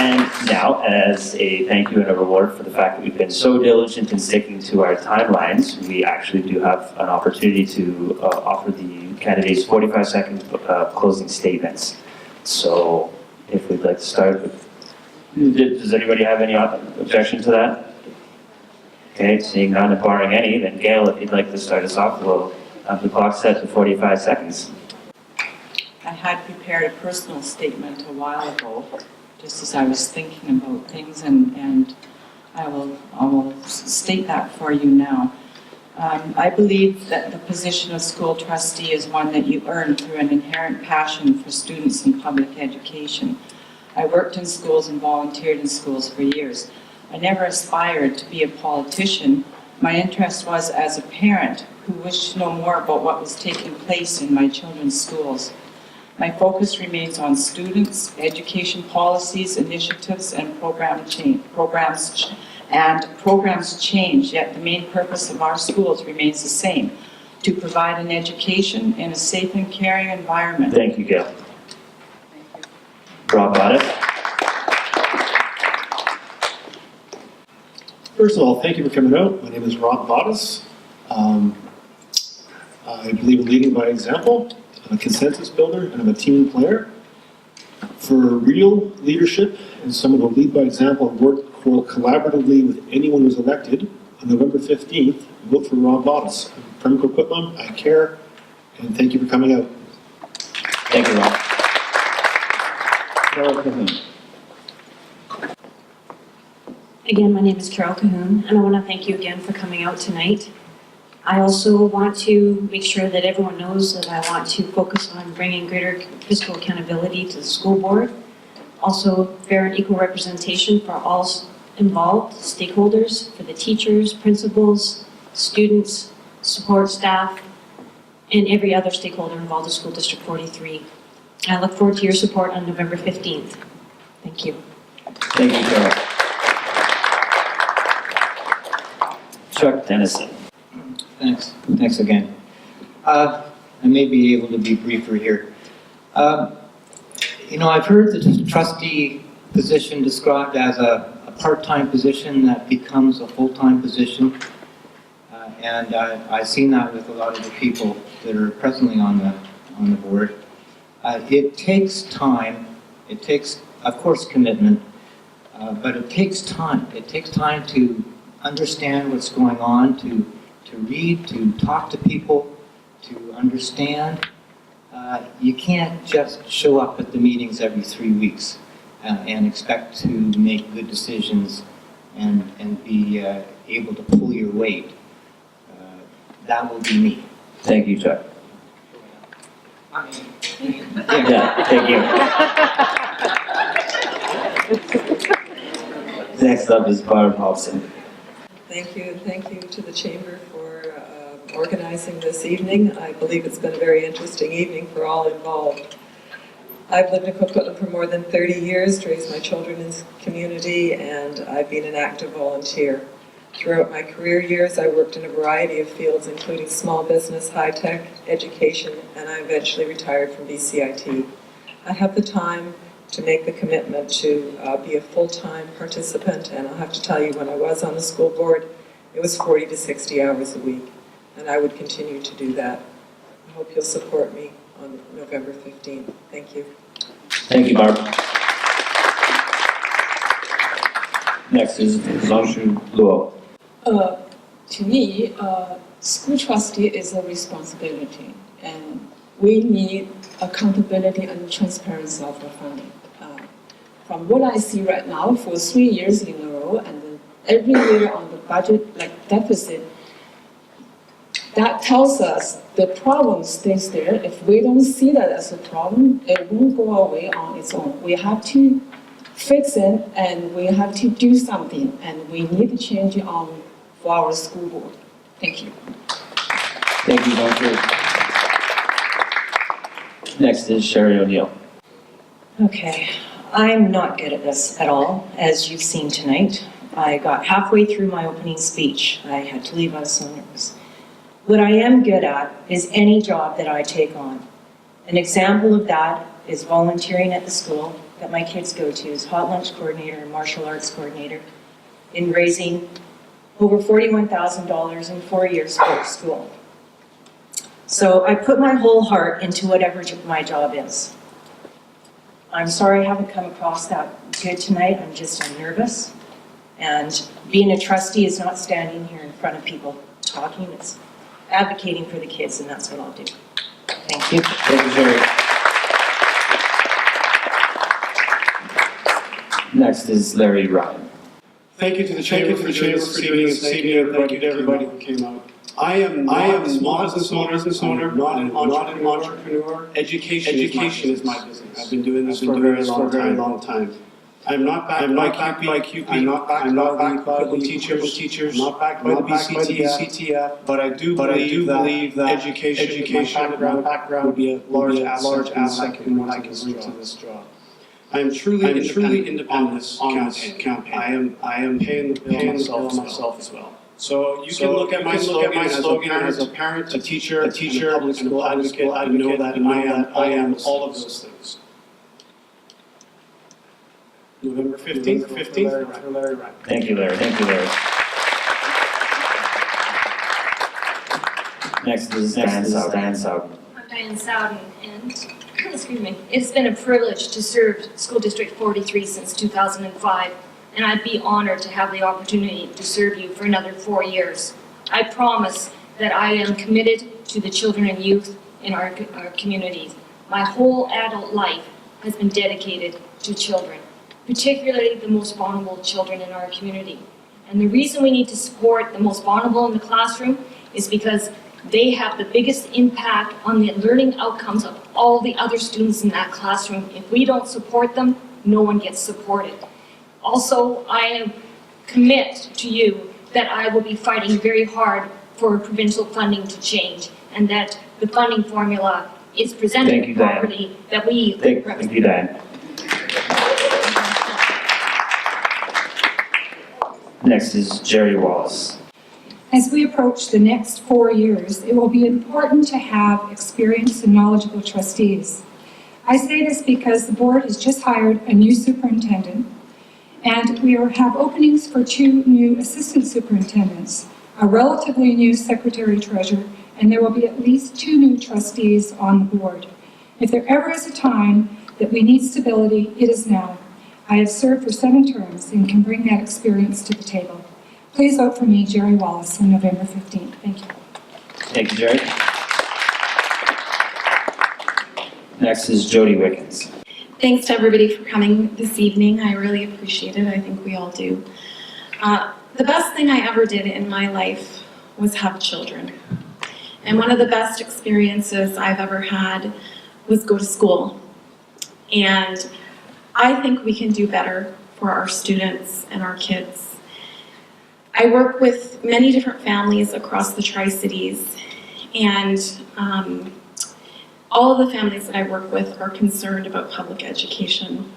And now, as a thank you and a reward for the fact that we've been so diligent in sticking to our timelines, we actually do have an opportunity to offer the candidates 45-second closing statements. So if we'd like to start with, does anybody have any objection to that? Okay, seeing none and barring any, then Gail, if you'd like to start us off, we'll have the clock set to 45 seconds. I had prepared a personal statement a while ago, just as I was thinking about things, and I will state that for you now. I believe that the position of school trustee is one that you earn through an inherent passion for students in public education. I worked in schools and volunteered in schools for years. I never aspired to be a politician. My interest was as a parent who wished to know more about what was taking place in my children's schools. My focus remains on students, education policies, initiatives, and programs change, yet the main purpose of our schools remains the same, to provide an education in a safe and caring environment. Thank you, Gail. Thank you. Rob Bottis. First of all, thank you for coming out. My name is Rob Bottis. I believe in leading by example. I'm a consensus builder, and I'm a team player. For real leadership and someone who will lead by example and work collaboratively with anyone who's elected, on November 15th, vote for Rob Bottis. I'm from Coquitlam. I care, and thank you for coming out. Thank you, Rob. Carol Cahoon. Again, my name is Carol Cahoon, and I want to thank you again for coming out tonight. I also want to make sure that everyone knows that I want to focus on bringing greater fiscal accountability to the school board. Also, fair and equal representation for all involved stakeholders, for the teachers, principals, students, support staff, and every other stakeholder involved in School District 43. I look forward to your support on November 15th. Thank you. Thank you, Carol. Chuck Dennison. Thanks again. I may be able to be briefer here. I've heard the trustee position described as a part-time position that becomes a full-time position. And I've seen that with a lot of the people that are presently on the board. It takes time. It takes, of course, commitment, but it takes time. It takes time to understand what's going on, to read, to talk to people, to understand. You can't just show up at the meetings every 3 weeks and expect to make good decisions and be able to pull your weight. That will be me. Thank you, Chuck. Yeah, thank you. Next up is Barb Hobson. Thank you to the Chamber for organizing this evening. I believe it's been a very interesting evening for all involved. I've lived in Coquitlam for more than 30 years, raised my children in the community, and I've been an active volunteer. Throughout my career years, I worked in a variety of fields, including small business, high-tech, education, and I eventually retired from BCIT. I have the time to make the commitment to be a full-time participant, and I'll have to tell you, when I was on the school board, it was 40 to 60 hours a week, and I would continue to do that. I hope you'll support me on November 15th. Thank you. Thank you, Barb. Next is Zanshu Luo. To me, school trustee is a responsibility, and we need accountability and transparency of the funding. From what I see right now, for 3 years in a row, and then every year on the budget deficit, that tells us the problem stays there. If we don't see that as a problem, it won't go away on its own. We have to fix it, and we have to do something, and we need to change it for our school board. Thank you. Thank you, Zanshu. Next is Sherry O'Neill. Okay, I'm not good at this at all, as you've seen tonight. I got halfway through my opening speech. I had to leave, I was so nervous. What I am good at is any job that I take on. An example of that is volunteering at the school, that my kids go to as hot lunch coordinator and martial arts coordinator in raising over $41,000 in 4 years for school. So I put my whole heart into whatever my job is. I'm sorry I haven't come across that good tonight. I'm nervous. And being a trustee is not standing here in front of people talking. It's advocating for the kids, and that's what I'll do. Thank you. Thank you, Jerry. Next is Larry Ryan. Thank you to the Chamber for this evening, and thank you to everybody who came out. I am a small business owner, not an entrepreneur. Education is my business. I've been doing this for a very long time. I'm not backed by QP. I'm not backed by the teachers. I'm not backed by the BCTF. But I do believe that education, my background would be a large asset in what I can bring to this job. I am truly independent on this campaign. I am paying the bill myself as well. So you can look at my slogan as a parent, a teacher, and a public school advocate. I know that I am all of those things. November 15th for Larry Ryan. Thank you, Larry. Thank you, Larry. Next is Diane Sowden. I'm Diane Sowden, and excuse me, it's been a privilege to serve School District 43 since 2005, and I'd be honored to have the opportunity to serve you for another 4 years. I promise that I am committed to the children and youth in our communities. My whole adult life has been dedicated to children, particularly the most vulnerable children in our community. And the reason we need to support the most vulnerable in the classroom is because they have the biggest impact on the learning outcomes of all the other students in that classroom. If we don't support them, no one gets supported. Also, I commit to you that I will be fighting very hard for provincial funding to change, and that the funding formula is presented properly, that we represent. Thank you, Diane. Next is Jerry Wallace. As we approach the next 4 years, it will be important to have experienced and knowledgeable trustees. I say this because the board has just hired a new superintendent, and we have openings for 2 new assistant superintendents, a relatively new secretary-treasurer, and there will be at least 2 new trustees on the board. If there ever is a time that we need stability, it is now. I have served for 7 terms and can bring that experience to the table. Please vote for me, Jerry Wallace, on November 15th. Thank you. Thank you, Jerry. Next is Jody Wickens. Thanks to everybody for coming this evening. I really appreciate it. I think we all do. The best thing I ever did in my life was have children. And one of the best experiences I've ever had was go to school. And I think we can do better for our students and our kids. I work with many different families across the Tri-Cities, and all of the families that I work with are concerned about public education.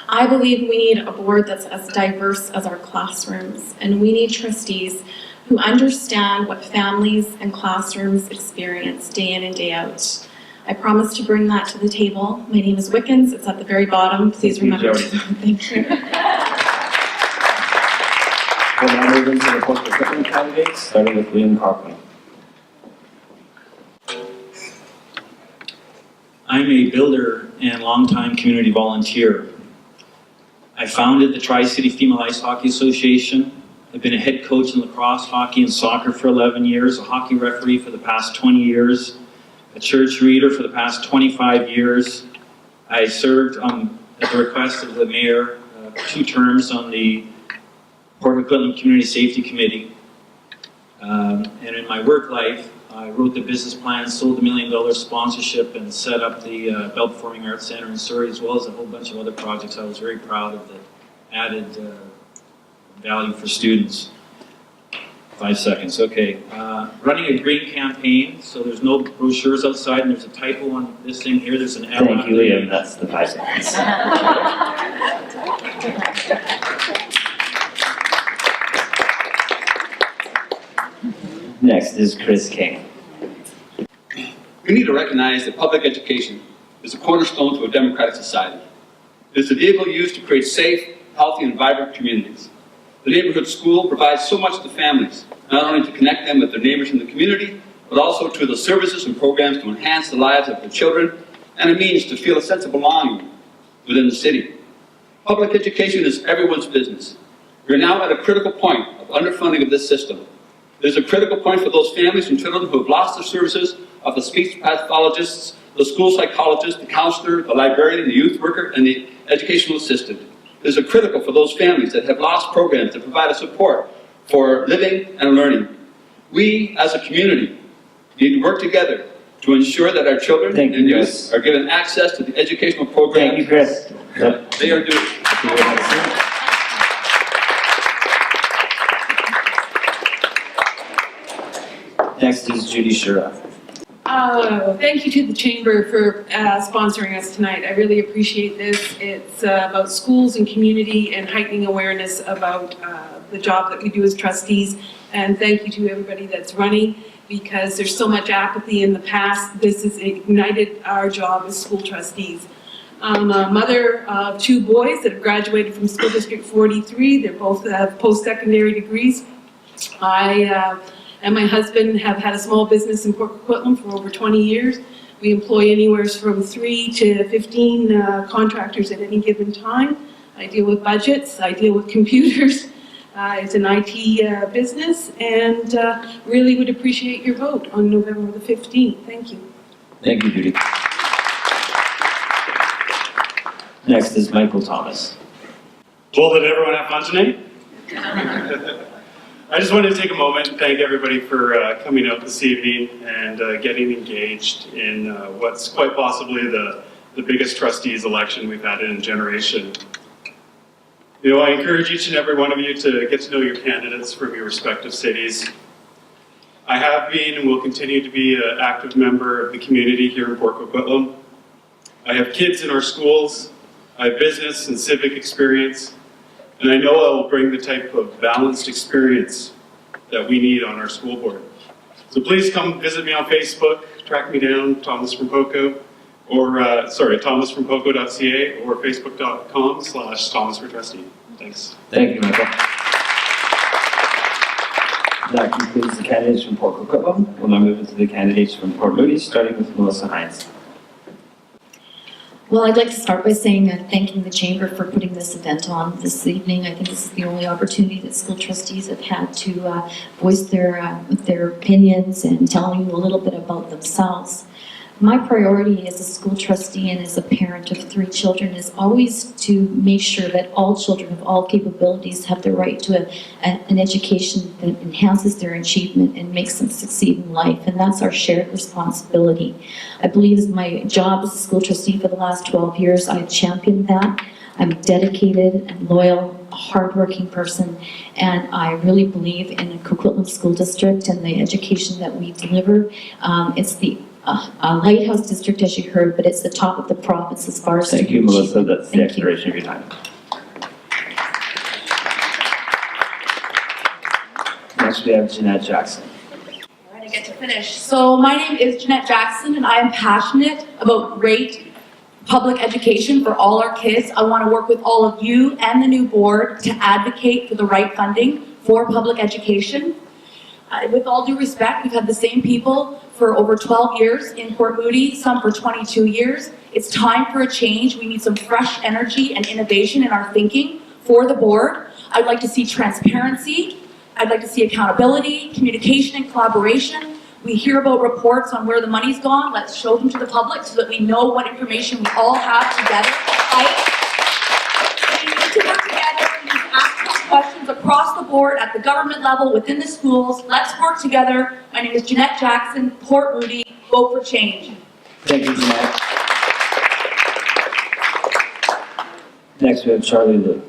I believe we need a board that's as diverse as our classrooms, and we need trustees who understand what families and classrooms experience day in and day out. I promise to bring that to the table. My name is Wickens. It's at the very bottom. Please remember to. Thank you. We'll now move into the Coquitlam candidates, starting with William Coquitlam. I'm a builder and longtime community volunteer. I founded the Tri-City Female Ice Hockey Association. I've been a head coach in lacrosse, hockey, and soccer for 11 years, a hockey referee for the past 20 years, a church reader for the past 25 years. I served at the request of the mayor 2 terms on the Port Coquitlam Community Safety Committee. And in my work life, I wrote the business plan, sold the $1 million sponsorship, and set up the Bell Performing Arts Center in Surrey, as well as a whole bunch of other projects I was very proud of that added value for students. 5 seconds, okay. Running a green campaign, so there's no brochures outside, and there's a typo on this thing here. There's an L. Thank you, Liam. That's the 5 seconds. Next is Chris King. We need to recognize that public education is a cornerstone to a democratic society. It is the vehicle used to create safe, healthy, and vibrant communities. The neighborhood school provides so much to families, not only to connect them with their neighbors in the community, but also to the services and programs to enhance the lives of their children, and a means to feel a sense of belonging within the city. Public education is everyone's business. We are now at a critical point of underfunding of this system. It is a critical point for those families and children who have lost the services of the speech pathologists, the school psychologist, the counselor, the librarian, the youth worker, and the educational assistant. It is critical for those families that have lost programs that provide a support for living and learning. We, as a community, need to work together to ensure that our children and youth are given access to the educational programs Thank you, Chris. that they are doing. Next is Judy Shura. Thank you to the Chamber for sponsoring us tonight. I really appreciate this. It's about schools and community and heightening awareness about the job that we do as trustees. And thank you to everybody that's running, because there's so much apathy in the past. This has ignited our job as school trustees. I'm a mother of 2 boys that have graduated from School District 43. They both have post-secondary degrees. I and my husband have had a small business in Port Coquitlam for over 20 years. We employ anywhere from 3 to 15 contractors at any given time. I deal with budgets, I deal with computers. It's an IT business, and really would appreciate your vote on November the 15th. Thank you. Thank you, Judy. Next is Michael Thomas. Well, did everyone have fun tonight? I just wanted to take a moment and thank everybody for coming out this evening and getting engaged in what's quite possibly the biggest trustees election we've had in a generation. You know, I encourage each and every one of you to get to know your candidates from your respective cities. I have been and will continue to be an active member of the community here in Port Coquitlam. I have kids in our schools, I have business and civic experience, and I know I will bring the type of balanced experience that we need on our school board. So please come visit me on Facebook, track me down, Thomas from Poco, or thomasfrompoco.ca or facebook.com/thomasfortrustee. Thanks. Thank you, Michael. That concludes the candidates from Port Coquitlam. We'll now move into the candidates from Port Moody, starting with Melissa Hines. Well, I'd like to start by saying thanking the Chamber for putting this event on this evening. I think this is the only opportunity that school trustees have had to voice their opinions and tell you a little bit about themselves. My priority as a school trustee and as a parent of 3 children is always to make sure that all children of all capabilities have the right to an education that enhances their achievement and makes them succeed in life, and that's our shared responsibility. I believe as my job as a school trustee for the last 12 years, I've championed that. I'm dedicated and loyal, a hardworking person, and I really believe in the Coquitlam School District and the education that we deliver. It's the a lighthouse district, as you heard, but it's the top of the province as far as Thank you, Melissa. That's the expiration of your time. Next, we have Jeanette Jackson. All right, I get to finish. So my name is Jeanette Jackson, and I am passionate about great public education for all our kids. I want to work with all of you and the new board to advocate for the right funding for public education. With all due respect, we've had the same people for over 12 years in Port Moody, some for 22 years. It's time for a change. We need some fresh energy and innovation in our thinking for the board. I'd like to see transparency. I'd like to see accountability, communication, and collaboration. We hear about reports on where the money's gone. Let's show them to the public so that we know what information we all have together to fight. We need to work together. We need to ask questions across the board at the government level, within the schools. Let's work together. My name is Jeanette Jackson, Port Moody. Vote for change. Thank you, Jeanette. Next, we have Charlie Liu.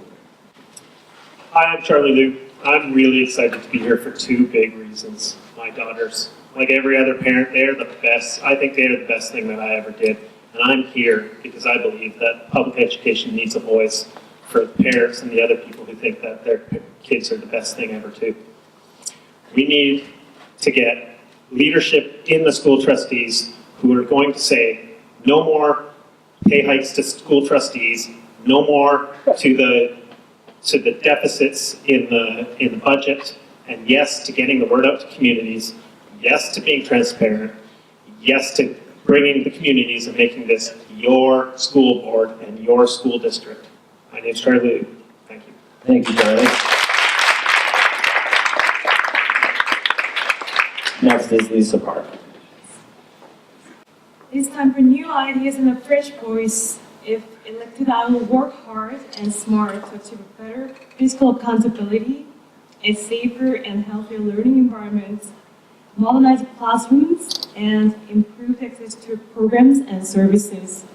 Hi, I'm Charlie Liu. I'm really excited to be here for 2 big reasons. My daughters, like every other parent, they're the best. I think they are the best thing that I ever did. And I'm here because I believe that public education needs a voice for parents and the other people who think that their kids are the best thing ever too. We need to get leadership in the school trustees who are going to say no more pay hikes to school trustees, No more to the deficits in the budget, and yes to getting the word out to communities, yes to being transparent, yes to bringing the communities and making this your school board and your school district. My name's Charlie Liu. Thank you. Thank you, Charlie. Next is Lisa Park. It's time for new ideas and a fresh voice. If elected, I will work hard and smart to achieve a better fiscal accountability, a safer and healthier learning environment, modernize classrooms, and improve access to programs and services.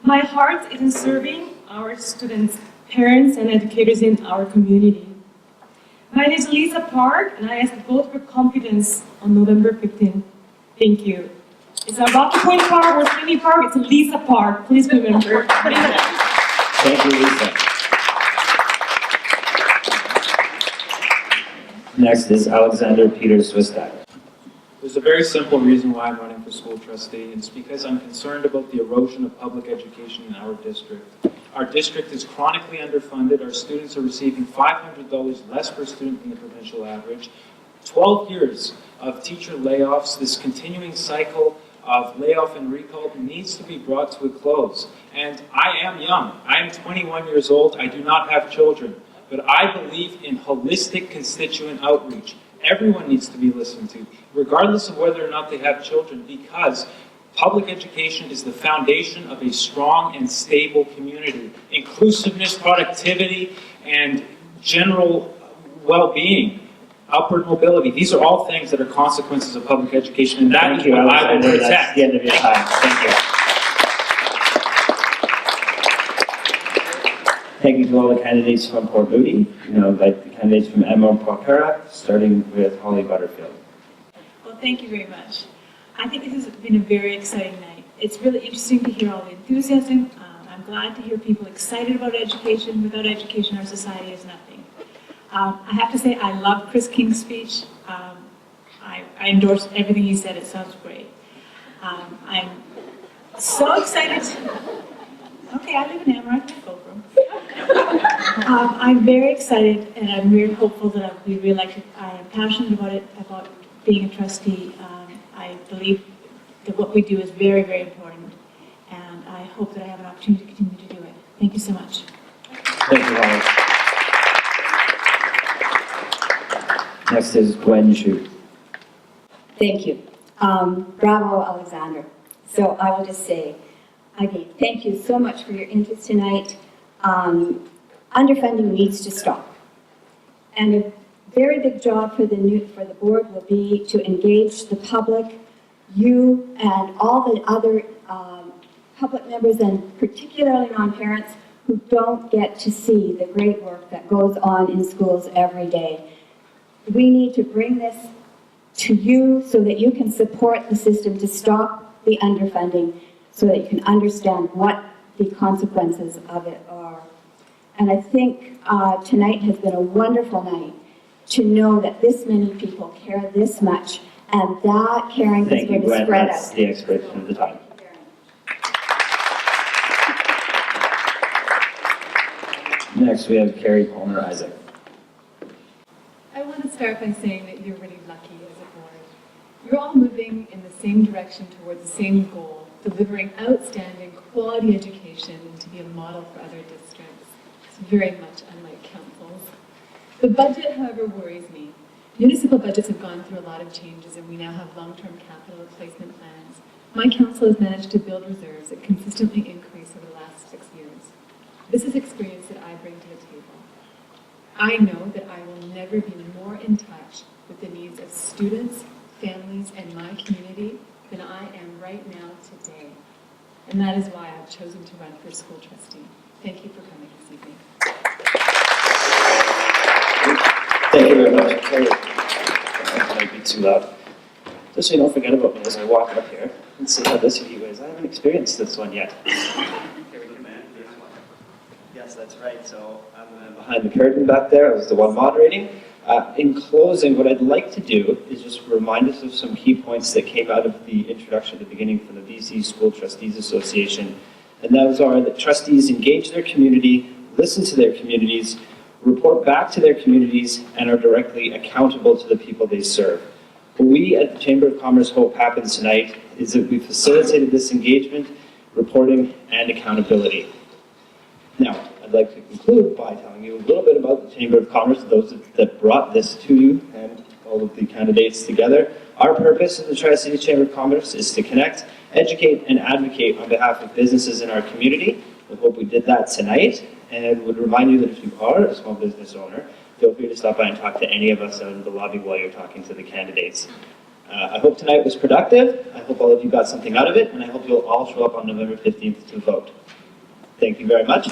My heart is in serving our students, parents, and educators in our community. My name is Lisa Park, and I ask both for confidence on November 15th. Thank you. It's not Rocky Point Park or Sydney Park, it's Lisa Park. Please remember. Thank you, Lisa. Next is Alexander Peter Swistak. There's a very simple reason why I'm running for school trustee, and it's because I'm concerned about the erosion of public education in our district. Our district is chronically underfunded. Our students are receiving $500 less per student than the provincial average. 12 years of teacher layoffs, this continuing cycle of layoff and recall needs to be brought to a close. And I am young. I am 21 years old. I do not have children. But I believe in holistic constituent outreach. Everyone needs to be listened to, regardless of whether or not they have children, because public education is the foundation of a strong and stable community. Inclusiveness, productivity, and general well-being, upward mobility, these are all things that are consequences of public education, and that is what I will protect. That's the end of your time. Thank you. Thank you to all the candidates from Port Moody, like the candidates from Emma Pocara, starting with Holly Butterfield. Well, thank you very much. I think this has been a very exciting night. It's really interesting to hear all the enthusiasm. I'm glad to hear people excited about education. Without education, our society is nothing. I have to say, I love Chris King's speech. I endorse everything he said. It sounds great. I'm so excited. Okay, I live in Amaranth, I go from. I'm very excited, and I'm very hopeful that I'll be re-elected. I am passionate about it, about being a trustee. I believe that what we do is very, very important, and I hope that I have an opportunity to continue to do it. Thank you so much. Thank you, Holly. Next is Gwen Shu. Thank you. Bravo, Alexander. So I will just say, again, thank you so much for your interest tonight. Underfunding needs to stop. And a very big job for the board will be to engage the public, you and all the other public members, and particularly non-parents who don't get to see the great work that goes on in schools every day. We need to bring this to you so that you can support the system to stop the underfunding, so that you can understand what the consequences of it are. And I think tonight has been a wonderful night to know that this many people care this much, and that caring is going to spread out. That's the expiration of the time. Next, we have Carrie Palmer Isaac. I want to start by saying that you're really lucky as a board. You're all moving in the same direction towards the same goal, delivering outstanding quality education and to be a model for other districts. It's very much unlike councils. The budget, however, worries me. Municipal budgets have gone through a lot of changes, and we now have long-term capital replacement plans. My council has managed to build reserves that consistently increase over the last 6 years. This is experience that I bring to the table. I know that I will never be more in touch with the needs of students, families, and my community than I am right now today. And that is why I've chosen to run for school trustee. Thank you for coming this evening. Thank you very much, Carrie. That might be too loud. Just so you don't forget about me as I walk up here and say how this of you guys. I haven't experienced this one yet. Yes, that's right. So I'm behind the curtain back there. I was the one moderating. In closing, what I'd like to do is just remind us of some key points that came out of the introduction at the beginning from the BC School Trustees Association. And those are that trustees engage their community, listen to their communities, report back to their communities, and are directly accountable to the people they serve. What we at the Chamber of Commerce hope happens tonight is that we facilitated this engagement, reporting, and accountability. Now, I'd like to conclude by telling you a little bit about the Chamber of Commerce, those that brought this to you and all of the candidates together. Our purpose at the Tri-Cities Chamber of Commerce is to connect, educate, and advocate on behalf of businesses in our community. We hope we did that tonight, and would remind you that if you are a small business owner, feel free to stop by and talk to any of us out in the lobby while you're talking to the candidates. I hope tonight was productive. I hope all of you got something out of it, and I hope you'll all show up on November 15th to vote. Thank you very much.